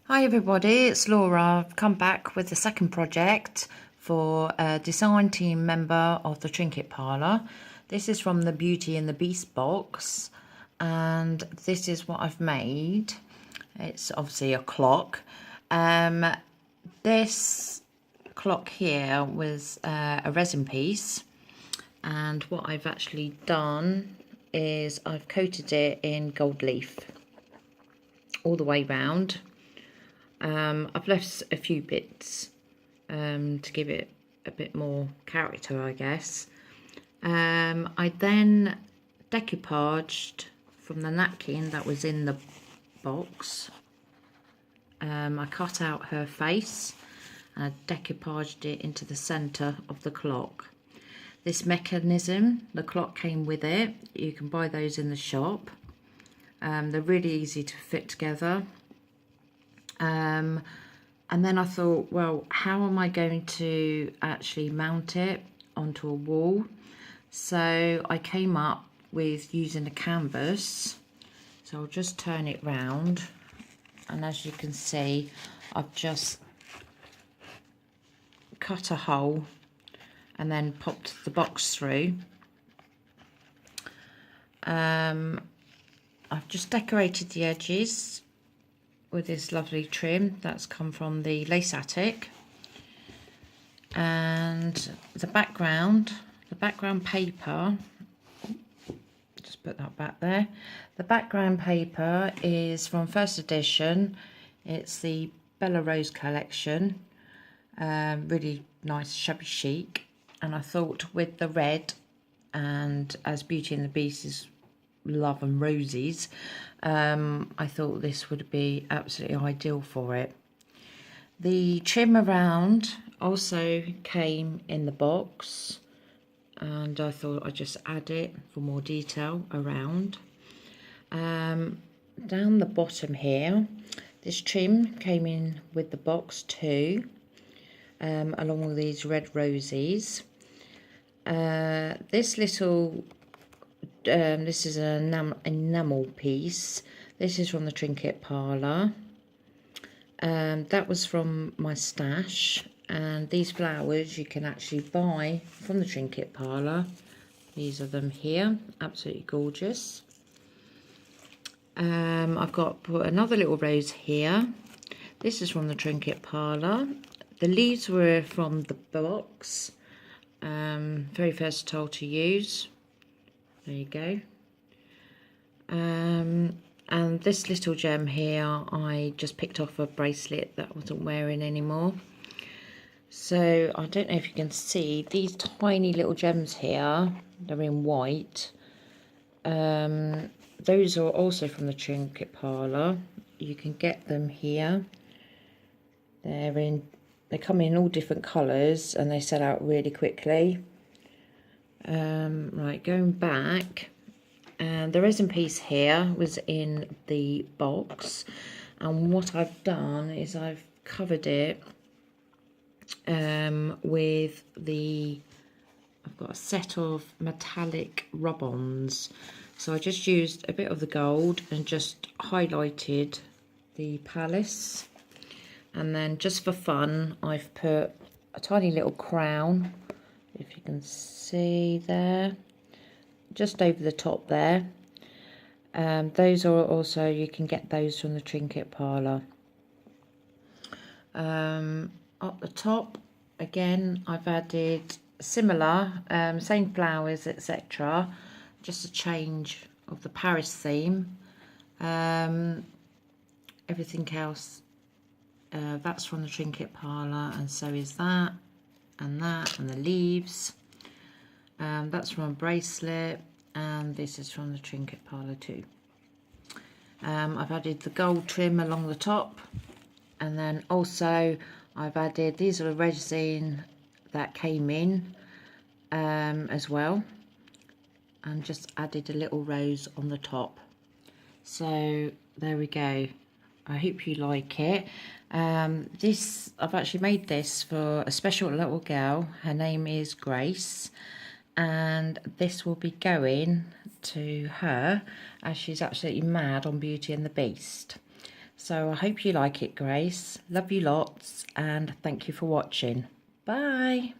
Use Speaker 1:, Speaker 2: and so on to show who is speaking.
Speaker 1: Hi everybody, it's Laura. I've come back with the second project for a design team member of the Trinket Parlour. This is from the Beauty and the Beast box, and this is what I've made. It's obviously a clock. This clock here was a resin piece, and what I've actually done is I've coated it in gold leaf all the way round. I've left a few bits to give it a bit more character, I guess. I then decoupaged from the napkin that was in the box. I cut out her face and I decoupaged it into the centre of the clock. This mechanism, the clock came with it. You can buy those in the shop. They're really easy to fit together. And then I thought, well, how am I going to actually mount it onto a wall? So I came up with using a canvas. So I'll just turn it round, and as you can see, I've just cut a hole and then popped the box through. I've just decorated the edges with this lovely trim that's come from the Lace Attic, and the background paper, just put that back there. The background paper is from first edition. It's the Bella Rose collection, really nice shabby chic, and I thought with the red, and as Beauty and the Beast is love and roses, I thought this would be absolutely ideal for it. The trim around also came in the box, and I thought I'd just add it for more detail around. Down the bottom here, this trim came in with the box too, along with these red roses. This little this is an enamel piece. This is from the Trinket Parlour. That was from my stash, and these flowers you can actually buy from the Trinket Parlour. These are them here, absolutely gorgeous. I've put another little rose here. This is from the Trinket Parlour. The leaves were from the box. Very versatile to use. There you go. And this little gem here, I just picked off a bracelet that I wasn't wearing anymore. So I don't know if you can see these tiny little gems here. They're in white. Those are also from the Trinket Parlour. You can get them here. They come in all different colours, and they sell out really quickly. Right, going back, the resin piece here was in the box, and what I've done is I've covered it with I've got a set of metallic rub-ons. So I just used a bit of the gold and just highlighted the palace, and then just for fun I've put a tiny little crown, if you can see there, just over the top there. Those are also, you can get those from the Trinket Parlour. Up the top again I've added similar, same flowers, etc., just a change of the Paris theme. Everything else, that's from the Trinket Parlour, and so is that, and the leaves. That's from a bracelet, and this is from the Trinket Parlour too. I've added the gold trim along the top, and then also I've added, these are the resin that came in as well, and just added a little rose on the top. So there we go. I hope you like it. I've actually made this for a special little girl. Her name is Grace, and this will be going to her as she's absolutely mad on Beauty and the Beast. So I hope you like it, Grace. Love you lots, and thank you for watching. Bye.